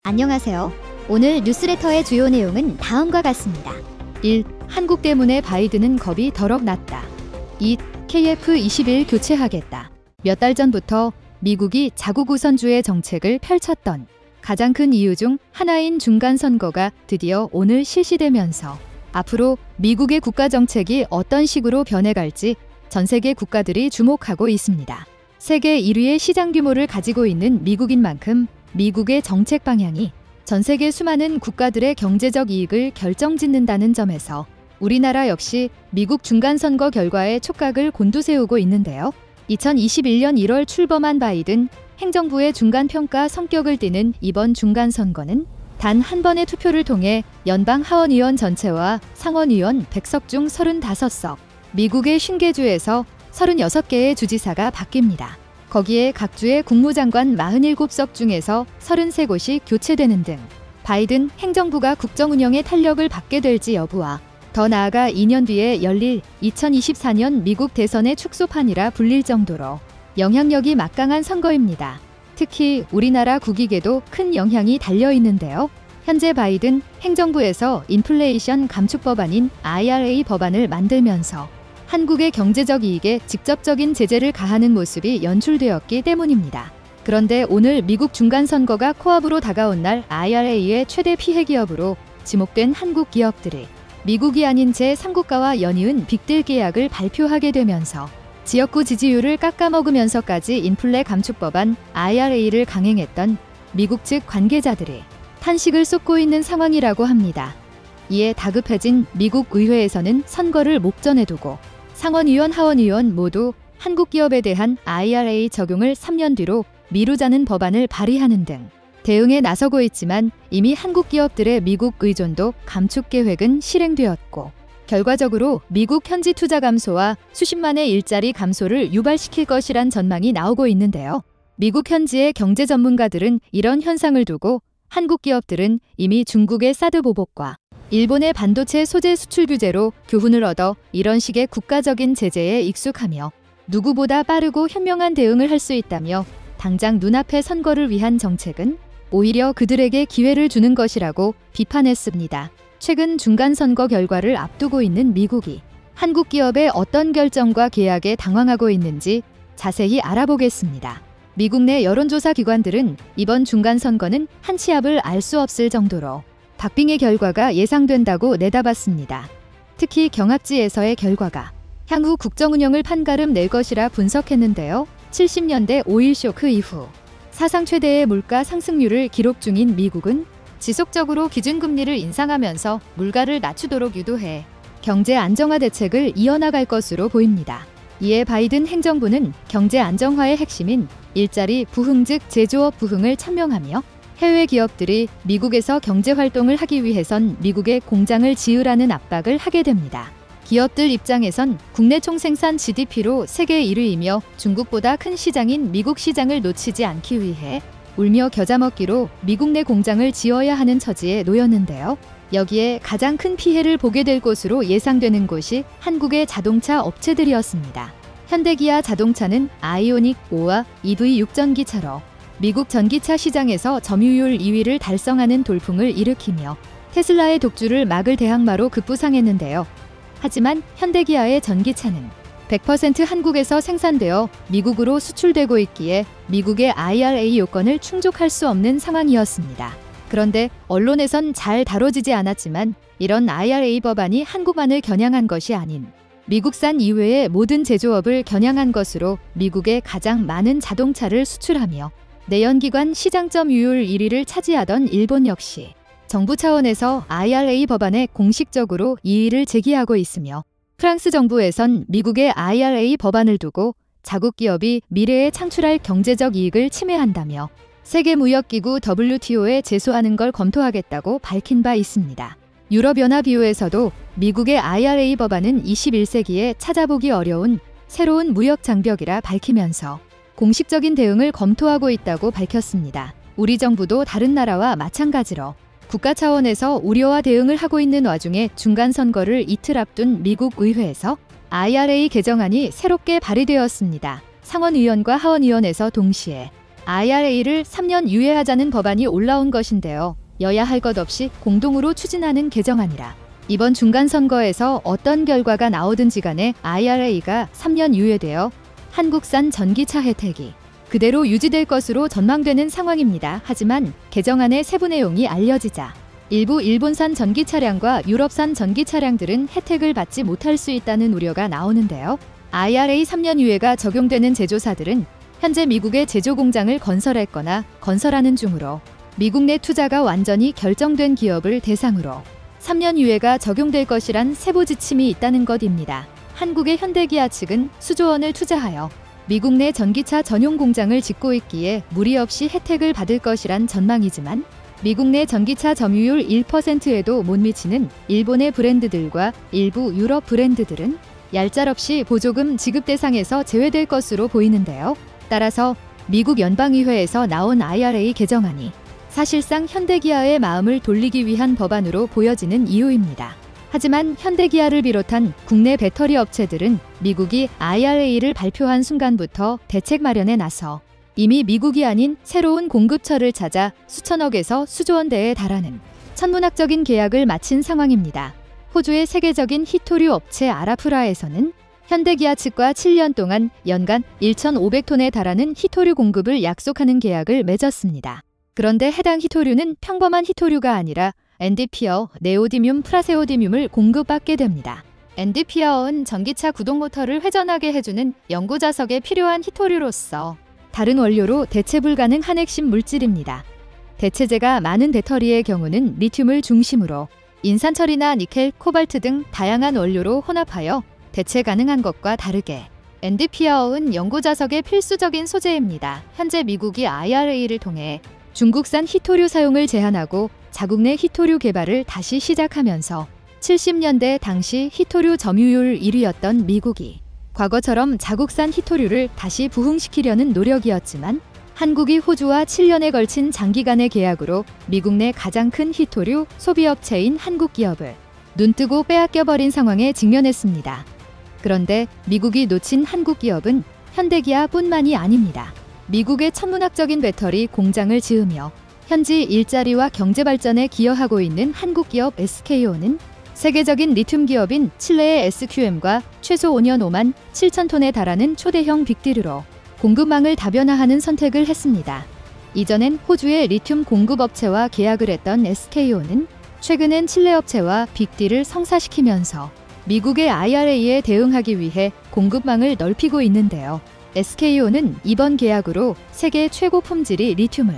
안녕하세요. 오늘 뉴스레터의 주요 내용은 다음과 같습니다. 1. 한국 때문에 바이든은 겁이 더럭 났다. 2. KF-21 교체하겠다. 몇 달 전부터 미국이 자국 우선주의 정책을 펼쳤던 가장 큰 이유 중 하나인 중간선거가 드디어 오늘 실시되면서 앞으로 미국의 국가정책이 어떤 식으로 변해갈지 전 세계 국가들이 주목하고 있습니다. 세계 1위의 시장 규모를 가지고 있는 미국인 만큼 미국의 정책 방향이 전 세계 수많은 국가들의 경제적 이익을 결정짓는다는 점에서 우리나라 역시 미국 중간선거 결과에 촉각을 곤두세우고 있는데요. 2021년 1월 출범한 바이든 행정부의 중간평가 성격을 띠는 이번 중간선거는 단 한 번의 투표를 통해 연방 하원의원 전체와 상원의원 100석 중 35석, 미국의 50개주에서 36개의 주지사가 바뀝니다. 거기에 각 주의 국무장관 47석 중에서 33곳이 교체되는 등 바이든 행정부가 국정운영에 탄력을 받게 될지 여부와 더 나아가 2년 뒤에 열릴 2024년 미국 대선의 축소판이라 불릴 정도로 영향력이 막강한 선거입니다. 특히 우리나라 국익에도 큰 영향이 달려 있는데요. 현재 바이든 행정부에서 인플레이션 감축 법안인 IRA 법안을 만들면서 한국의 경제적 이익에 직접적인 제재를 가하는 모습이 연출되었기 때문입니다. 그런데 오늘 미국 중간선거가 코앞으로 다가온 날 IRA의 최대 피해 기업으로 지목된 한국 기업들이 미국이 아닌 제3국가와 연이은 빅딜 계약을 발표하게 되면서 지역구 지지율을 깎아먹으면서까지 인플레 감축 법안 IRA를 강행했던 미국 측 관계자들이 탄식을 쏟고 있는 상황이라고 합니다. 이에 다급해진 미국 의회에서는 선거를 목전에 두고 상원의원, 하원의원 모두 한국 기업에 대한 IRA 적용을 3년 뒤로 미루자는 법안을 발의하는 등 대응에 나서고 있지만 이미 한국 기업들의 미국 의존도 감축 계획은 실행되었고 결과적으로 미국 현지 투자 감소와 수십만의 일자리 감소를 유발시킬 것이란 전망이 나오고 있는데요. 미국 현지의 경제 전문가들은 이런 현상을 두고 한국 기업들은 이미 중국의 사드 보복과 일본의 반도체 소재 수출 규제로 교훈을 얻어 이런 식의 국가적인 제재에 익숙하며 누구보다 빠르고 현명한 대응을 할 수 있다며 당장 눈앞의 선거를 위한 정책은 오히려 그들에게 기회를 주는 것이라고 비판했습니다. 최근 중간선거 결과를 앞두고 있는 미국이 한국 기업의 어떤 결정과 계약에 당황하고 있는지 자세히 알아보겠습니다. 미국 내 여론조사 기관들은 이번 중간선거는 한 치 앞을 알 수 없을 정도로 박빙의 결과가 예상된다고 내다봤습니다. 특히 경합지에서의 결과가 향후 국정운영을 판가름 낼 것이라 분석했는데요. 70년대 오일 쇼크 이후 사상 최대의 물가 상승률을 기록 중인 미국은 지속적으로 기준금리를 인상하면서 물가를 낮추도록 유도해 경제 안정화 대책을 이어나갈 것으로 보입니다. 이에 바이든 행정부는 경제 안정화의 핵심인 일자리 부흥 즉 제조업 부흥을 천명하며 해외 기업들이 미국에서 경제 활동을 하기 위해선 미국에 공장을 지으라는 압박을 하게 됩니다. 기업들 입장에선 국내 총생산 GDP로 세계 1위이며 중국보다 큰 시장인 미국 시장을 놓치지 않기 위해 울며 겨자 먹기로 미국 내 공장을 지어야 하는 처지에 놓였는데요. 여기에 가장 큰 피해를 보게 될 곳으로 예상되는 곳이 한국의 자동차 업체들이었습니다. 현대기아 자동차는 아이오닉 5와 EV6 전기차로 미국 전기차 시장에서 점유율 2위를 달성하는 돌풍을 일으키며 테슬라의 독주를 막을 대항마로 급부상했는데요. 하지만 현대기아의 전기차는 100% 한국에서 생산되어 미국으로 수출되고 있기에 미국의 IRA 요건을 충족할 수 없는 상황이었습니다. 그런데 언론에선 잘 다뤄지지 않았지만 이런 IRA 법안이 한국만을 겨냥한 것이 아닌 미국산 이외의 모든 제조업을 겨냥한 것으로 미국에 가장 많은 자동차를 수출하며 내연기관 시장 점유율 1위를 차지하던 일본 역시 정부 차원에서 IRA 법안에 공식적으로 이의를 제기하고 있으며 프랑스 정부에선 미국의 IRA 법안을 두고 자국 기업이 미래에 창출할 경제적 이익을 침해한다며 세계무역기구 WTO에 제소하는 걸 검토하겠다고 밝힌 바 있습니다. 유럽연합EU에서도 미국의 IRA 법안은 21세기에 찾아보기 어려운 새로운 무역 장벽이라 밝히면서 공식적인 대응을 검토하고 있다고 밝혔습니다. 우리 정부도 다른 나라와 마찬가지로 국가 차원에서 우려와 대응을 하고 있는 와중에 중간선거를 이틀 앞둔 미국 의회에서 IRA 개정안이 새롭게 발의되었습니다. 상원의원과 하원의원에서 동시에 IRA를 3년 유예하자는 법안이 올라온 것인데요. 여야 할 것 없이 공동으로 추진하는 개정안이라 이번 중간선거에서 어떤 결과가 나오든지 간에 IRA가 3년 유예되어 한국산 전기차 혜택이 그대로 유지될 것으로 전망되는 상황입니다. 하지만 개정안의 세부 내용이 알려지자 일부 일본산 전기 차량과 유럽산 전기 차량들은 혜택을 받지 못할 수 있다는 우려가 나오는데요. IRA 3년 유예가 적용되는 제조사들은 현재 미국에 제조 공장을 건설했거나 건설하는 중으로 미국 내 투자가 완전히 결정된 기업을 대상으로 3년 유예가 적용될 것이란 세부 지침이 있다는 것입니다. 한국의 현대기아 측은 수조 원을 투자하여 미국 내 전기차 전용 공장을 짓고 있기에 무리 없이 혜택을 받을 것이란 전망이지만 미국 내 전기차 점유율 1%에도 못 미치는 일본의 브랜드들과 일부 유럽 브랜드들은 얄짤없이 보조금 지급 대상에서 제외될 것으로 보이는데요. 따라서 미국 연방의회에서 나온 IRA 개정안이 사실상 현대기아의 마음을 돌리기 위한 법안으로 보여지는 이유입니다. 하지만 현대기아를 비롯한 국내 배터리 업체들은 미국이 IRA를 발표한 순간부터 대책 마련에 나서 이미 미국이 아닌 새로운 공급처를 찾아 수천억에서 수조 원대에 달하는 천문학적인 계약을 마친 상황입니다. 호주의 세계적인 히토류 업체 아라프라에서는 현대기아 측과 7년 동안 연간 1,500톤에 달하는 히토류 공급을 약속하는 계약을 맺었습니다. 그런데 해당 히토류는 평범한 히토류가 아니라 엔디피어, 네오디뮴, 프라세오디뮴을 공급받게 됩니다. 엔디피어는 전기차 구동 모터를 회전하게 해주는 연구자석에 필요한 히토류로서 다른 원료로 대체 불가능한 핵심 물질입니다. 대체재가 많은 배터리의 경우는 리튬을 중심으로 인산철이나 니켈, 코발트 등 다양한 원료로 혼합하여 대체 가능한 것과 다르게 엔디피어는 연구자석의 필수적인 소재입니다. 현재 미국이 IRA를 통해 중국산 히토류 사용을 제한하고 자국 내 히토류 개발을 다시 시작하면서 70년대 당시 히토류 점유율 1위였던 미국이 과거처럼 자국산 히토류를 다시 부흥시키려는 노력이었지만 한국이 호주와 7년에 걸친 장기간의 계약으로 미국 내 가장 큰 히토류 소비업체인 한국 기업을 눈뜨고 빼앗겨버린 상황에 직면했습니다. 그런데 미국이 놓친 한국 기업은 현대기아뿐만이 아닙니다. 미국의 천문학적인 배터리 공장을 지으며 현지 일자리와 경제발전에 기여하고 있는 한국 기업 SKO는 세계적인 리튬 기업인 칠레의 SQM과 최소 5년 5만 7천 톤에 달하는 초대형 빅딜으로 공급망을 다변화하는 선택을 했습니다. 이전엔 호주의 리튬 공급업체와 계약을 했던 SKO는 최근엔 칠레 업체와 빅딜을 성사시키면서 미국의 IRA에 대응하기 위해 공급망을 넓히고 있는데요. SKO는 이번 계약으로 세계 최고 품질의 리튬을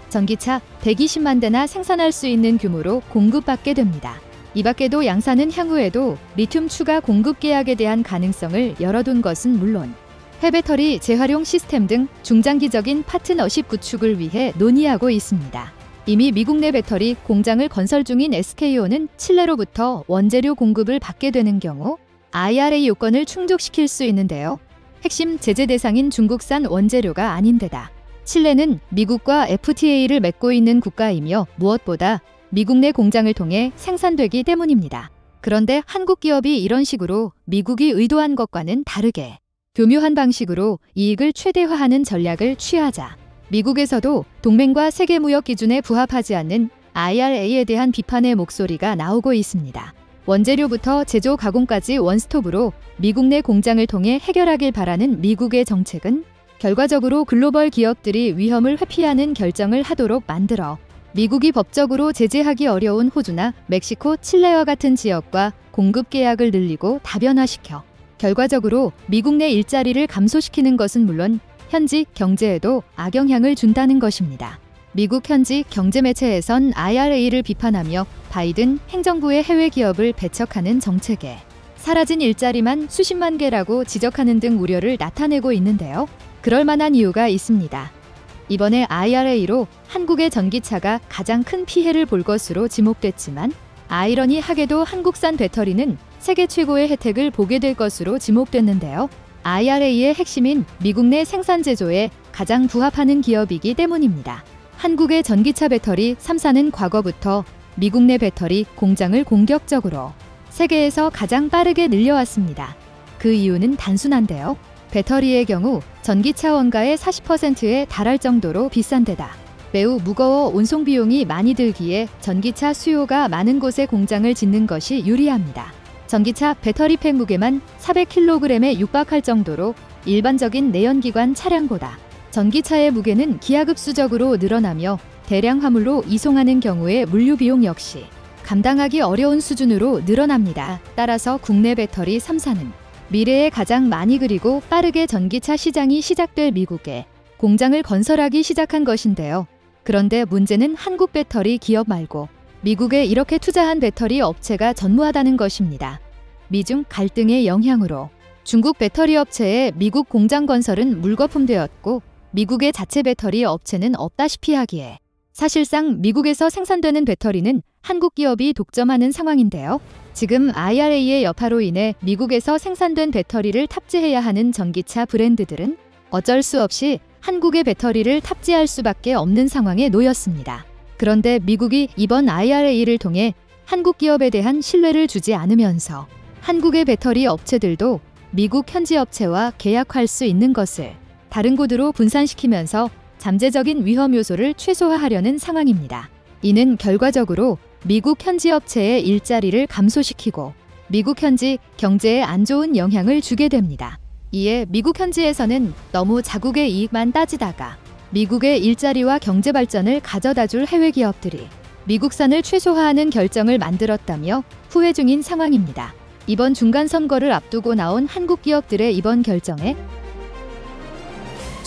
전기차 120만 대나 생산할 수 있는 규모로 공급받게 됩니다. 이 밖에도 양사는 향후에도 리튬 추가 공급 계약에 대한 가능성을 열어둔 것은 물론 폐배터리 재활용 시스템 등 중장기적인 파트너십 구축을 위해 논의하고 있습니다. 이미 미국 내 배터리 공장을 건설 중인 SKO는 칠레로부터 원재료 공급을 받게 되는 경우 IRA 요건을 충족시킬 수 있는데요. 핵심 제재 대상인 중국산 원재료가 아닌데다 칠레는 미국과 FTA를 맺고 있는 국가이며 무엇보다 미국 내 공장을 통해 생산되기 때문입니다. 그런데 한국 기업이 이런 식으로 미국이 의도한 것과는 다르게 교묘한 방식으로 이익을 최대화하는 전략을 취하자 미국에서도 동맹과 세계무역 기준에 부합하지 않는 IRA에 대한 비판의 목소리가 나오고 있습니다. 원재료부터 제조 가공까지 원스톱으로 미국 내 공장을 통해 해결하길 바라는 미국의 정책은 결과적으로 글로벌 기업들이 위험을 회피하는 결정을 하도록 만들어 미국이 법적으로 제재하기 어려운 호주나 멕시코, 칠레와 같은 지역과 공급 계약을 늘리고 다변화시켜 결과적으로 미국 내 일자리를 감소시키는 것은 물론 현지 경제에도 악영향을 준다는 것입니다. 미국 현지 경제 매체에선 IRA를 비판하며 바이든 행정부의 해외 기업을 배척하는 정책에 사라진 일자리만 수십만 개라고 지적하는 등 우려를 나타내고 있는데요. 그럴 만한 이유가 있습니다. 이번에 IRA로 한국의 전기차가 가장 큰 피해를 볼 것으로 지목됐지만 아이러니하게도 한국산 배터리는 세계 최고의 혜택을 보게 될 것으로 지목됐는데요. IRA의 핵심인 미국 내 생산 제조에 가장 부합하는 기업이기 때문입니다. 한국의 전기차 배터리 3사는 과거부터 미국 내 배터리 공장을 공격적으로 세계에서 가장 빠르게 늘려왔습니다. 그 이유는 단순한데요. 배터리의 경우 전기차 원가의 40%에 달할 정도로 비싼 데다 매우 무거워 운송 비용이 많이 들기에 전기차 수요가 많은 곳에 공장을 짓는 것이 유리합니다. 전기차 배터리팩 무게만 400kg에 육박할 정도로 일반적인 내연기관 차량보다 전기차의 무게는 기하급수적으로 늘어나며 대량 화물로 이송하는 경우에 물류 비용 역시 감당하기 어려운 수준으로 늘어납니다. 따라서 국내 배터리 3사는 미래에 가장 많이 그리고 빠르게 전기차 시장이 시작될 미국에 공장을 건설하기 시작한 것인데요. 그런데 문제는 한국 배터리 기업 말고 미국에 이렇게 투자한 배터리 업체가 전무하다는 것입니다. 미중 갈등의 영향으로 중국 배터리 업체의 미국 공장 건설은 물거품되었고 미국의 자체 배터리 업체는 없다시피 하기에 사실상 미국에서 생산되는 배터리는 한국 기업이 독점하는 상황인데요. 지금 IRA의 여파로 인해 미국에서 생산된 배터리를 탑재해야 하는 전기차 브랜드들은 어쩔 수 없이 한국의 배터리를 탑재할 수밖에 없는 상황에 놓였습니다. 그런데 미국이 이번 IRA를 통해 한국 기업에 대한 신뢰를 주지 않으면서 한국의 배터리 업체들도 미국 현지 업체와 계약할 수 있는 것을 다른 곳으로 분산시키면서 잠재적인 위험 요소를 최소화하려는 상황입니다. 이는 결과적으로 미국 현지 업체의 일자리를 감소시키고 미국 현지 경제에 안 좋은 영향을 주게 됩니다. 이에 미국 현지에서는 너무 자국의 이익만 따지다가 미국의 일자리와 경제 발전을 가져다줄 해외 기업들이 미국산을 최소화하는 결정을 만들었다며 후회 중인 상황입니다. 이번 중간 선거를 앞두고 나온 한국 기업들의 이번 결정에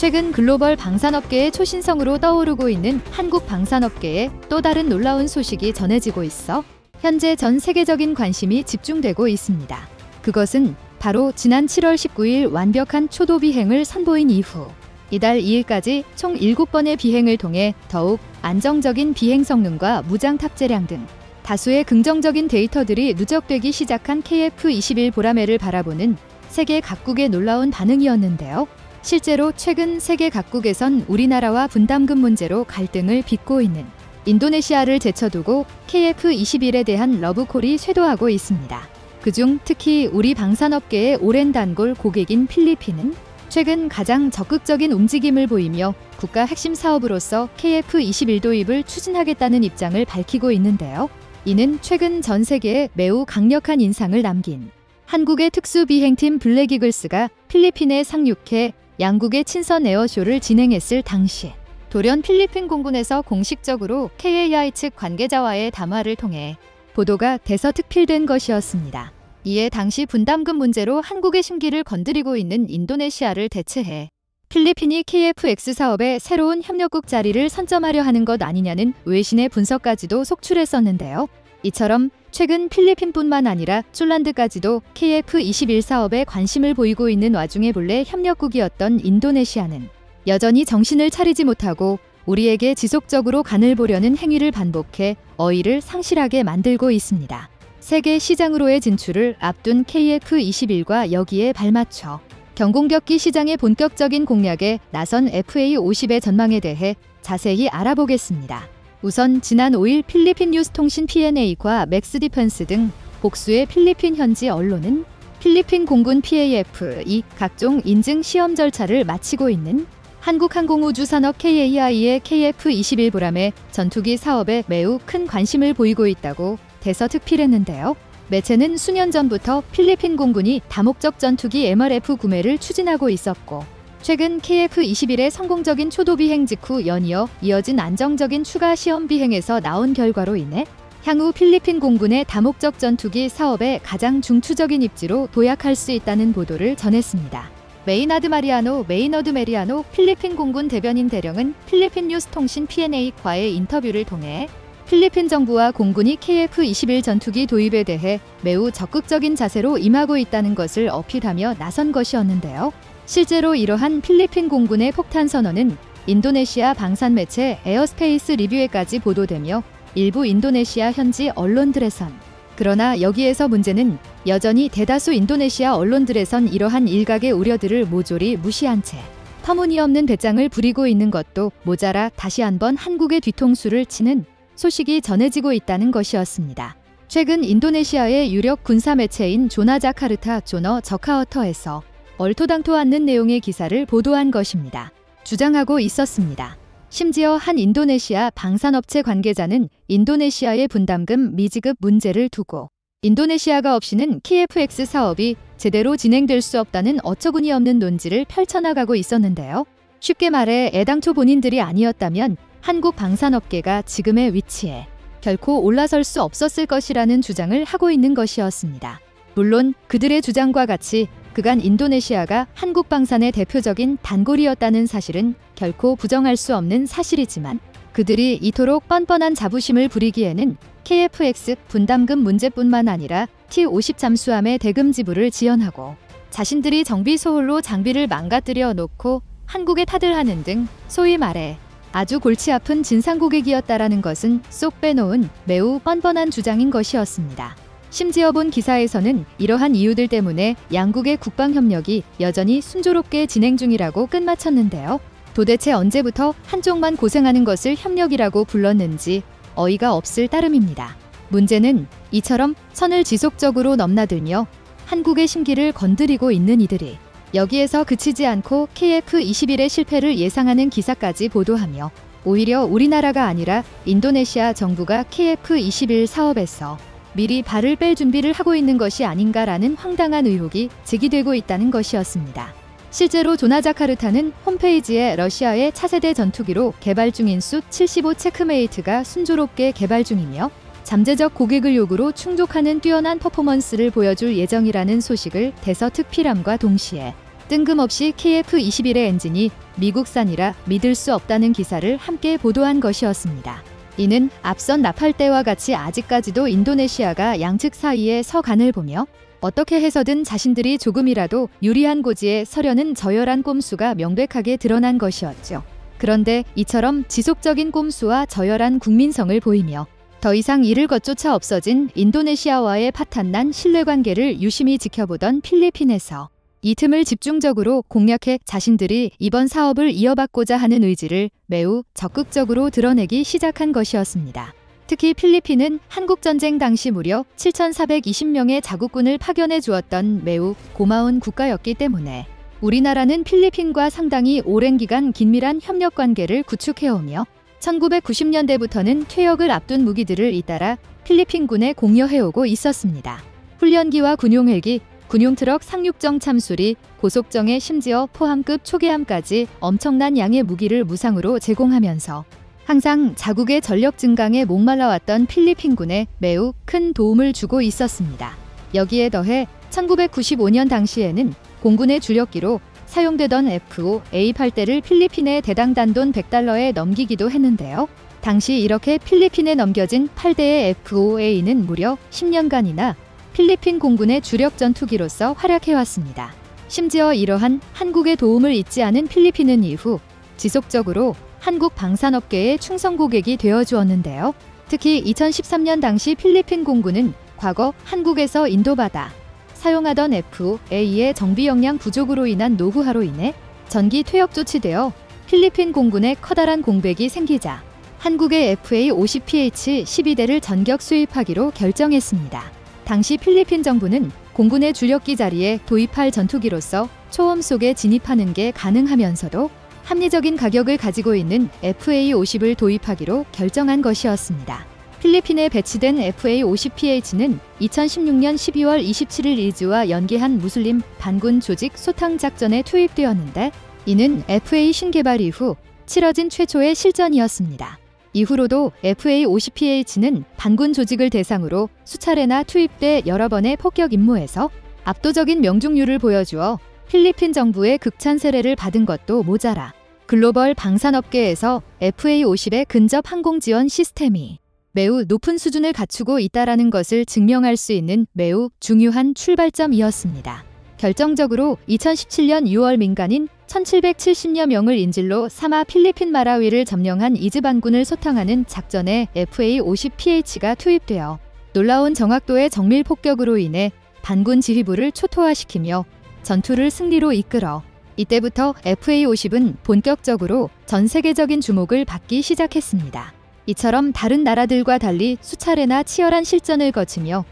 최근 글로벌 방산업계의 초신성으로 떠오르고 있는 한국 방산업계에 또 다른 놀라운 소식이 전해지고 있어 현재 전 세계적인 관심이 집중되고 있습니다. 그것은 바로 지난 7월 19일 완벽한 초도 비행을 선보인 이후 이달 2일까지 총 7번의 비행을 통해 더욱 안정적인 비행 성능과 무장 탑재량 등 다수의 긍정적인 데이터들이 누적되기 시작한 KF-21 보라매를 바라보는 세계 각국의 놀라운 반응이었는데요. 실제로 최근 세계 각국에선 우리나라와 분담금 문제로 갈등을 빚고 있는 인도네시아를 제쳐두고 KF-21에 대한 러브콜이 쇄도하고 있습니다. 그중 특히 우리 방산업계의 오랜 단골 고객인 필리핀은 최근 가장 적극적인 움직임을 보이며 국가 핵심 사업으로서 KF-21 도입을 추진하겠다는 입장을 밝히고 있는데요. 이는 최근 전 세계에 매우 강력한 인상을 남긴 한국의 특수비행팀 블랙이글스가 필리핀에 상륙해 양국의 친선 에어쇼를 진행했을 당시 돌연 필리핀 공군에서 공식적으로 KAI 측 관계자와의 담화를 통해 보도가 대서특필된 것이었습니다. 이에 당시 분담금 문제로 한국의 심기를 건드리고 있는 인도네시아를 대체해 필리핀이 KF-X 사업에 새로운 협력국 자리를 선점하려 하는 것 아니냐는 외신의 분석까지도 속출했었는데요. 이처럼 최근 필리핀뿐만 아니라 쫄란드까지도 KF-21 사업에 관심을 보이고 있는 와중에 본래 협력국이었던 인도네시아는 여전히 정신을 차리지 못하고 우리에게 지속적으로 간을 보려는 행위를 반복해 어의를 상실하게 만들고 있습니다. 세계 시장으로의 진출을 앞둔 KF-21과 여기에 발맞춰 경공격기 시장의 본격적인 공략에 나선 FA50의 전망에 대해 자세히 알아보겠습니다. 우선 지난 5일 필리핀 뉴스통신 PNA과 맥스디펜스 등 복수의 필리핀 현지 언론은 필리핀 공군 PAF-이 각종 인증 시험 절차를 마치고 있는 한국항공우주산업 KAI의 KF-21 보라매 전투기 사업에 매우 큰 관심을 보이고 있다고 대서특필했는데요. 매체는 수년 전부터 필리핀 공군이 다목적 전투기 MRF 구매를 추진하고 있었고 최근 KF-21의 성공적인 초도 비행 직후 연이어 이어진 안정적인 추가 시험 비행에서 나온 결과로 인해 향후 필리핀 공군의 다목적 전투기 사업에 가장 중추적인 입지로 도약할 수 있다는 보도를 전했습니다. 메이너드 메리아노 필리핀 공군 대변인 대령은 필리핀 뉴스통신 PNA과의 인터뷰를 통해 필리핀 정부와 공군이 KF-21 전투기 도입에 대해 매우 적극적인 자세로 임하고 있다는 것을 어필하며 나선 것이었는데요. 실제로 이러한 필리핀 공군의 폭탄 선언은 인도네시아 방산 매체 에어스페이스 리뷰에까지 보도되며 일부 인도네시아 현지 언론들에선 그러나 여기에서 문제는 여전히 대다수 인도네시아 언론들에선 이러한 일각의 우려들을 모조리 무시한 채 터무니없는 배짱을 부리고 있는 것도 모자라 다시 한번 한국의 뒤통수를 치는 소식이 전해지고 있다는 것이었습니다. 최근 인도네시아의 유력 군사 매체인 조나 자카르타 조너 저카어터에서 얼토당토 않는 내용의 기사를 보도한 것입니다. 주장하고 있었습니다. 심지어 한 인도네시아 방산업체 관계자는 인도네시아의 분담금 미지급 문제를 두고 인도네시아가 없이는 KFX 사업이 제대로 진행될 수 없다는 어처구니 없는 논지를 펼쳐나가고 있었는데요. 쉽게 말해 애당초 본인들이 아니었다면 한국 방산업계가 지금의 위치에 결코 올라설 수 없었을 것이라는 주장을 하고 있는 것이었습니다. 물론 그들의 주장과 같이 그간 인도네시아가 한국 방산의 대표적인 단골이었다는 사실은 결코 부정할 수 없는 사실이지만 그들이 이토록 뻔뻔한 자부심을 부리기에는 KFX 분담금 문제뿐만 아니라 T50 잠수함의 대금 지불을 지연하고 자신들이 정비 소홀로 장비를 망가뜨려 놓고 한국에 타들하는 등 소위 말해 아주 골치 아픈 진상 고객이었다라는 것은 쏙 빼놓은 매우 뻔뻔한 주장인 것이었습니다. 심지어 본 기사에서는 이러한 이유들 때문에 양국의 국방협력이 여전히 순조롭게 진행 중이라고 끝마쳤는데요. 도대체 언제부터 한쪽만 고생하는 것을 협력이라고 불렀는지 어이가 없을 따름입니다. 문제는 이처럼 선을 지속적으로 넘나들며 한국의 심기를 건드리고 있는 이들이 여기에서 그치지 않고 KF-21의 실패를 예상하는 기사까지 보도하며 오히려 우리나라가 아니라 인도네시아 정부가 KF-21 사업에서 미리 발을 뺄 준비를 하고 있는 것이 아닌가라는 황당한 의혹이 제기되고 있다는 것이었습니다. 실제로 조나자카르타는 홈페이지에 러시아의 차세대 전투기로 개발 중인 수-75 체크메이트가 순조롭게 개발 중이며 잠재적 고객을 요구로 충족하는 뛰어난 퍼포먼스를 보여줄 예정이라는 소식을 대서특필함과 동시에 뜬금없이 KF-21의 엔진이 미국산이라 믿을 수 없다는 기사를 함께 보도한 것이었습니다. 이는 앞선 나팔 때와 같이 아직까지도 인도네시아가 양측 사이의 서간을 보며 어떻게 해서든 자신들이 조금이라도 유리한 고지에 서려는 저열한 꼼수가 명백하게 드러난 것이었죠. 그런데 이처럼 지속적인 꼼수와 저열한 국민성을 보이며 더 이상 이를 것조차 없어진 인도네시아와의 파탄난 신뢰관계를 유심히 지켜보던 필리핀에서 이 틈을 집중적으로 공략해 자신들이 이번 사업을 이어받고자 하는 의지를 매우 적극적으로 드러내기 시작한 것이었습니다. 특히 필리핀은 한국전쟁 당시 무려 7,420명의 자국군을 파견해 주었던 매우 고마운 국가였기 때문에 우리나라는 필리핀과 상당히 오랜 기간 긴밀한 협력 관계를 구축해오며 1990년대부터는 퇴역을 앞둔 무기들을 잇따라 필리핀군에 공여해오고 있었습니다. 훈련기와 군용헬기, 군용트럭 상륙정 참수리, 고속정에 심지어 포함급 초계함까지 엄청난 양의 무기를 무상으로 제공하면서 항상 자국의 전력 증강에 목말라왔던 필리핀군에 매우 큰 도움을 주고 있었습니다. 여기에 더해 1995년 당시에는 공군의 주력기로 사용되던 F-5A8대를 필리핀에 대당 단돈 $100에 넘기기도 했는데요. 당시 이렇게 필리핀에 넘겨진 8대의 F-5A는 무려 10년간이나 필리핀 공군의 주력 전투기로서 활약해왔습니다. 심지어 이러한 한국의 도움을 잊지 않은 필리핀은 이후 지속적으로 한국 방산업계의 충성 고객이 되어주었는데요. 특히 2013년 당시 필리핀 공군은 과거 한국에서 인도바다 사용하던 F-5A의 정비 역량 부족으로 인한 노후화로 인해 전기 퇴역 조치되어 필리핀 공군에 커다란 공백이 생기자 한국의 FA-50PH 12대를 전격 수입하기로 결정했습니다. 당시 필리핀 정부는 공군의 주력기 자리에 도입할 전투기로서 초험 속에 진입하는 게 가능하면서도 합리적인 가격을 가지고 있는 FA-50을 도입하기로 결정한 것이었습니다. 필리핀에 배치된 FA-50PH는 2016년 12월 27일 이즈와 연계한 무슬림 반군 조직 소탕 작전에 투입되었는데 이는 FA 신개발 이후 치러진 최초의 실전이었습니다. 이후로도 FA-50PH는 반군 조직을 대상으로 수차례나 투입돼 여러 번의 폭격 임무에서 압도적인 명중률을 보여주어 필리핀 정부의 극찬 세례를 받은 것도 모자라 글로벌 방산업계에서 FA-50의 근접 항공 지원 시스템이 매우 높은 수준을 갖추고 있다라는 것을 증명할 수 있는 매우 중요한 출발점이었습니다. 결정적으로 2017년 6월 민간인 1770여 명을 인질로 삼아 필리핀 마라위를 점령한 이즈 반군을 소탕하는 작전에 FA-50PH가 투입되어 놀라운 정확도의 정밀 폭격으로 인해 반군 지휘부를 초토화시키며 전투를 승리로 이끌어 이때부터 FA-50은 본격적으로 전 세계적인 주목을 받기 시작했습니다. 이처럼 다른 나라들과 달리 수차례나 치열한 실전을 거치며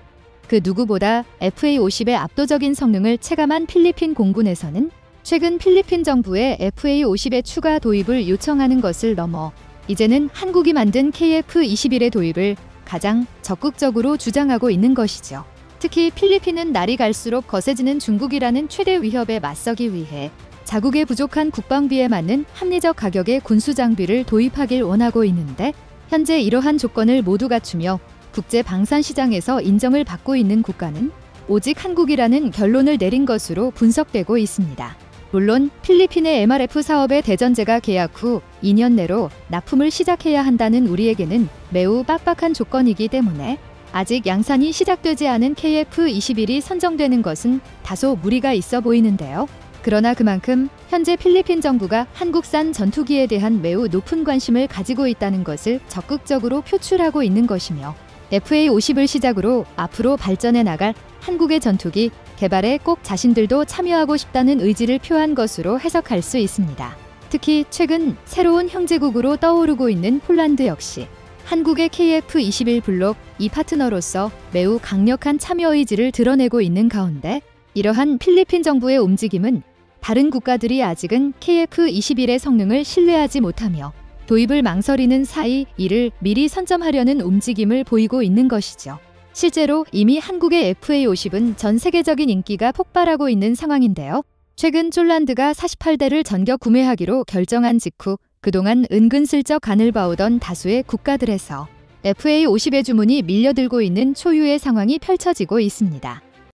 그 누구보다 FA-50의 압도적인 성능을 체감한 필리핀 공군에서는 최근 필리핀 정부의 FA-50의 추가 도입을 요청하는 것을 넘어 이제는 한국이 만든 KF-21의 도입을 가장 적극적으로 주장하고 있는 것이죠. 특히 필리핀은 날이 갈수록 거세지는 중국이라는 최대 위협에 맞서기 위해 자국의 부족한 국방비에 맞는 합리적 가격의 군수 장비를 도입하길 원하고 있는데 현재 이러한 조건을 모두 갖추며 국제 방산 시장에서 인정을 받고 있는 국가는 오직 한국이라는 결론을 내린 것으로 분석되고 있습니다. 물론 필리핀의 MRF 사업의 대전제가 계약 후 2년 내로 납품을 시작해야 한다는 우리에게는 매우 빡빡한 조건이기 때문에 아직 양산이 시작되지 않은 KF-21이 선정되는 것은 다소 무리가 있어 보이는데요. 그러나 그만큼 현재 필리핀 정부가 한국산 전투기에 대한 매우 높은 관심을 가지고 있다는 것을 적극적으로 표출하고 있는 것이며 FA-50을 시작으로 앞으로 발전해 나갈 한국의 전투기 개발에 꼭 자신들도 참여하고 싶다는 의지를 표한 것으로 해석할 수 있습니다. 특히 최근 새로운 형제국으로 떠오르고 있는 폴란드 역시 한국의 KF-21 블록 2 파트너로서 매우 강력한 참여 의지를 드러내고 있는 가운데 이러한 필리핀 정부의 움직임은 다른 국가들이 아직은 KF-21의 성능을 신뢰하지 못하며 도입을 망설이는 사이 이를 미리 선점하려는 움직임을 보이고 있는 것이죠. 실제로 이미 한국의 FA-50은 전 세계적인 인기가 폭발하고 있는 상황인데요. 최근 쫄란드가 48대를 전격 구매하기로 결정한 직후 그동안 은근슬쩍 간을 봐오던 다수의 국가들에서 FA-50의 주문이 밀려들고 있는 초유의 상황이 펼쳐지고 있습니다.